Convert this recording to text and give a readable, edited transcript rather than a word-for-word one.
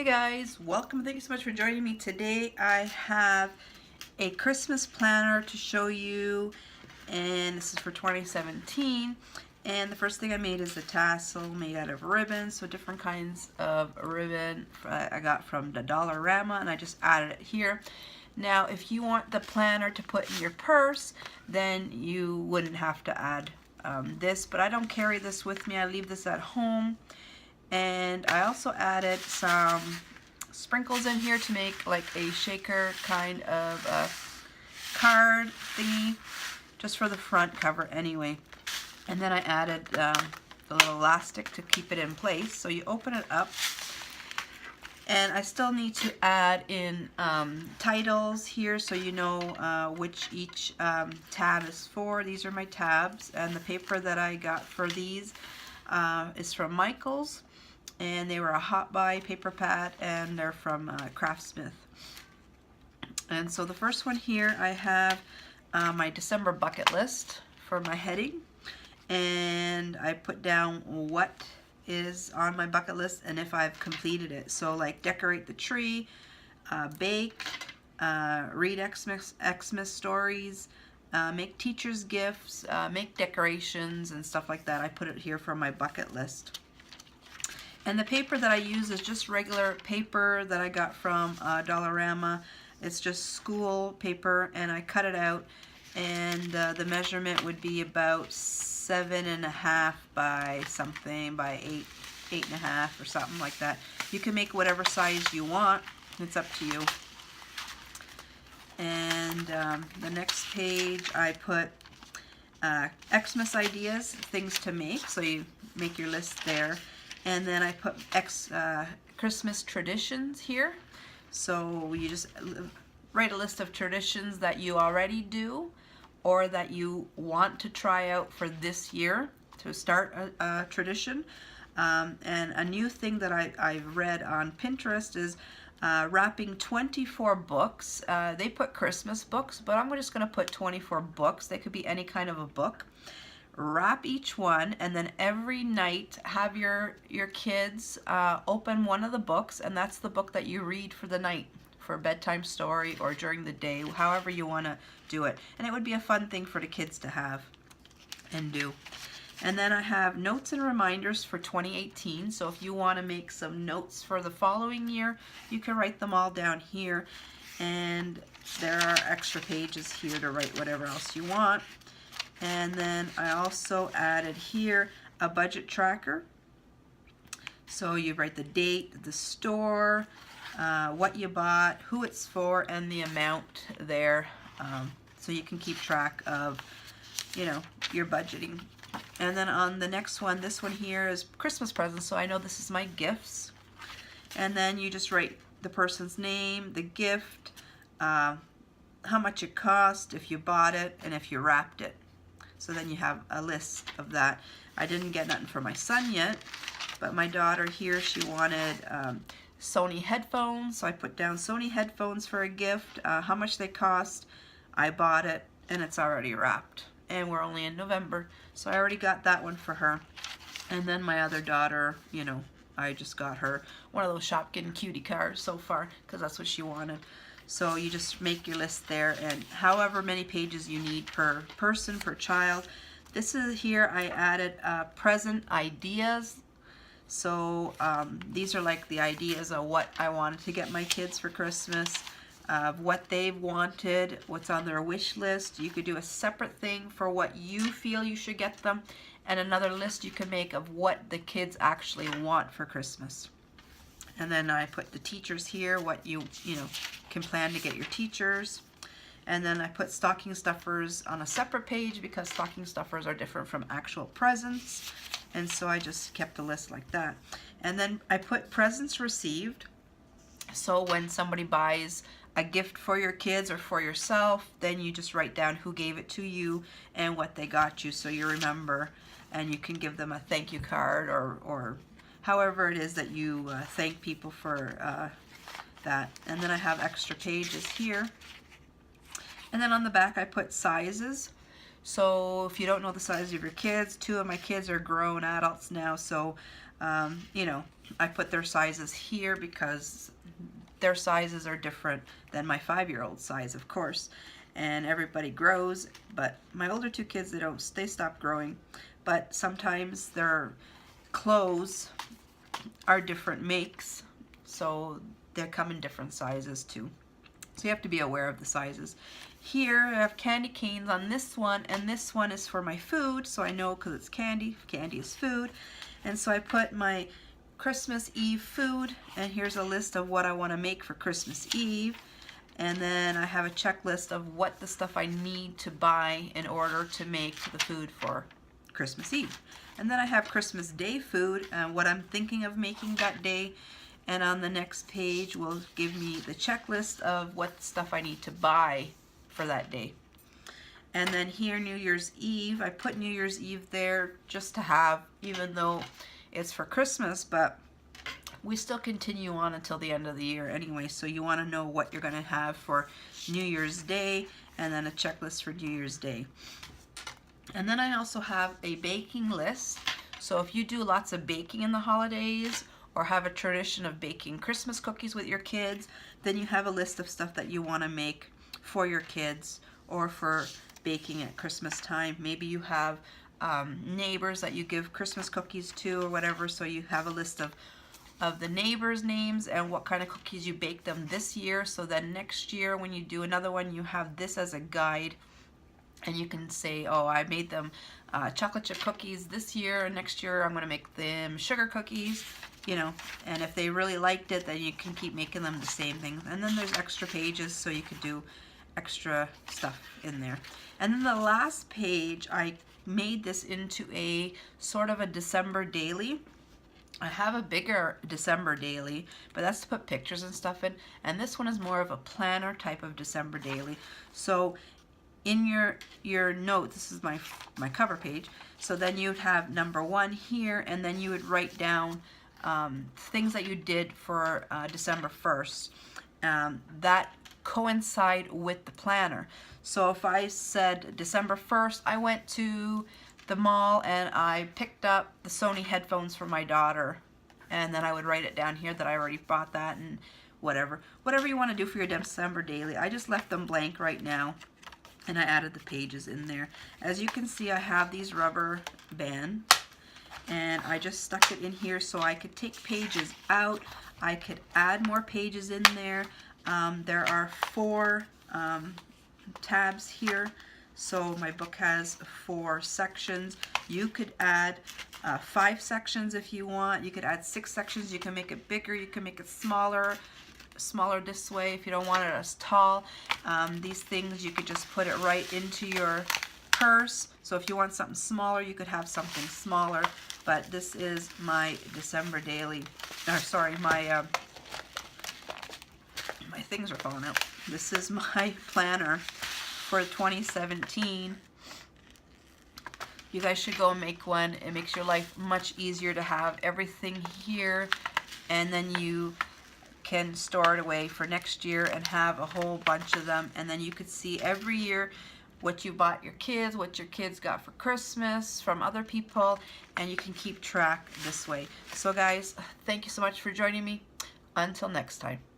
Hey guys, welcome. Thank you so much for joining me today. I have a Christmas planner to show you, and this is for 2017. And the first thing I made is a tassel made out of ribbon, so different kinds of ribbon I got from the Dollarama, and I just added it here. Now, if you want the planner to put in your purse, then you wouldn't have to add this, but I don't carry this with me. I leave this at home. And I also added some sprinkles in here to make like a shaker kind of card thingy, just for the front cover anyway. And then I added the little elastic to keep it in place. So you open it up, and I still need to add in titles here so you know which each tab is for. These are my tabs, and the paper that I got for these is from Michaels. And they were a hot buy paper pad, and they're from Craftsmith. And so the first one here, I have my December bucket list for my heading, and I put down what is on my bucket list and if I've completed it. So like decorate the tree, bake, read Xmas stories, make teachers gifts, make decorations and stuff like that. I put it here for my bucket list. And the paper that I use is just regular paper that I got from Dollarama. It's just school paper, and I cut it out, and the measurement would be about 7.5 by something, by 8.5 or something like that. You can make whatever size you want. It's up to you. And the next page I put Xmas ideas, things to make, so you make your list there. And then I put Christmas traditions here. So you just write a list of traditions that you already do or that you want to try out for this year to start a tradition. And a new thing that I've read on Pinterest is wrapping 24 books. They put Christmas books, but I'm just going to put 24 books. They could be any kind of a book. Wrap each one, and then every night have your kids open one of the books, and that's the book that you read for the night, for a bedtime story or during the day, however you want to do it. And it would be a fun thing for the kids to have and do. And then I have notes and reminders for 2018. So if you want to make some notes for the following year, you can write them all down here. And there are extra pages here to write whatever else you want. And then I also added here a budget tracker. So you write the date, the store, what you bought, who it's for, and the amount there. So you can keep track of, you know, your budgeting. And then on the next one, this one here is Christmas presents. So I know this is my gifts. And then you just write the person's name, the gift, how much it cost, if you bought it, and if you wrapped it. So then you have a list of that. I didn't get nothing for my son yet, but my daughter here, she wanted Sony headphones. So I put down Sony headphones for a gift, how much they cost. I bought it, and it's already wrapped. And we're only in November, so I already got that one for her. And then my other daughter, you know, I just got her one of those Shopkin cutie cards so far, because that's what she wanted. So you just make your list there, and however many pages you need per person, per child. This is here I added present ideas. So these are like the ideas of what I wanted to get my kids for Christmas, what they've wanted, what's on their wish list. You could do a separate thing for what you feel you should get them, and another list you can make of what the kids actually want for Christmas. And then I put the teachers here, what you know, can plan to get your teachers. And then I put stocking stuffers on a separate page because stocking stuffers are different from actual presents. And so I just kept a list like that. And then I put presents received. So when somebody buys a gift for your kids or for yourself, then you just write down who gave it to you and what they got you, so you remember. And you can give them a thank you card or however it is that you thank people for that. And then I have extra pages here. And then on the back I put sizes. So if you don't know the size of your kids, 2 of my kids are grown adults now, so you know, I put their sizes here because their sizes are different than my 5-year-old size, of course. And everybody grows, but my older 2 kids, they stop growing. But sometimes their clothes are different makes, so they come in different sizes too. So you have to be aware of the sizes. Here I have candy canes on this one, and this one is for my food, so I know because it's candy. Candy is food. And so I put my Christmas Eve food, and here's a list of what I want to make for Christmas Eve. And then I have a checklist of what the stuff I need to buy in order to make the food for Christmas Eve. And then I have Christmas Day food and what I'm thinking of making that day. And on the next page will give me the checklist of what stuff I need to buy for that day. And then here, New Year's Eve, I put New Year's Eve there just to have, even though it's for Christmas, but we still continue on until the end of the year anyway, so you want to know what you're going to have for New Year's Day, and then a checklist for New Year's Day. And then I also have a baking list, so if you do lots of baking in the holidays, or have a tradition of baking Christmas cookies with your kids, then you have a list of stuff that you want to make for your kids, or for baking at Christmas time. Maybe you have neighbors that you give Christmas cookies to or whatever, so you have a list of the neighbors' names and what kind of cookies you baked them this year, so then next year when you do another one, you have this as a guide, and you can say, oh, I made them chocolate chip cookies this year, and next year I'm going to make them sugar cookies, you know, and if they really liked it, then you can keep making them the same thing. And then there's extra pages, so you could do extra stuff in there. And then the last page, I made this into a sort of a December daily. I have a bigger December daily, but that's to put pictures and stuff in, and this one is more of a planner type of December daily. So in your note, this is my cover page, so then you'd have number 1 here, and then you would write down things that you did for December 1st that coincide with the planner. So if I said December 1st, I went to the mall and I picked up the Sony headphones for my daughter, and then I would write it down here that I already bought that, and whatever you want to do for your December daily. I just left them blank right now, and I added the pages in there. As you can see, I have these rubber bands, and I just stuck it in here so I could take pages out. I could add more pages in there. There are 4 tabs here, so my book has 4 sections. You could add 5 sections if you want. You could add 6 sections. You can make it bigger, you can make it smaller this way if you don't want it as tall. These things, you could just put it right into your purse. So if you want something smaller, you could have something smaller. But this is my December daily, my things are falling out. This is my planner for 2017. You guys should go and make one. It makes your life much easier to have everything here, and then you can store it away for next year and have a whole bunch of them, and then you could see every year what you bought your kids, what your kids got for Christmas from other people, and you can keep track this way. So guys, thank you so much for joining me. Until next time.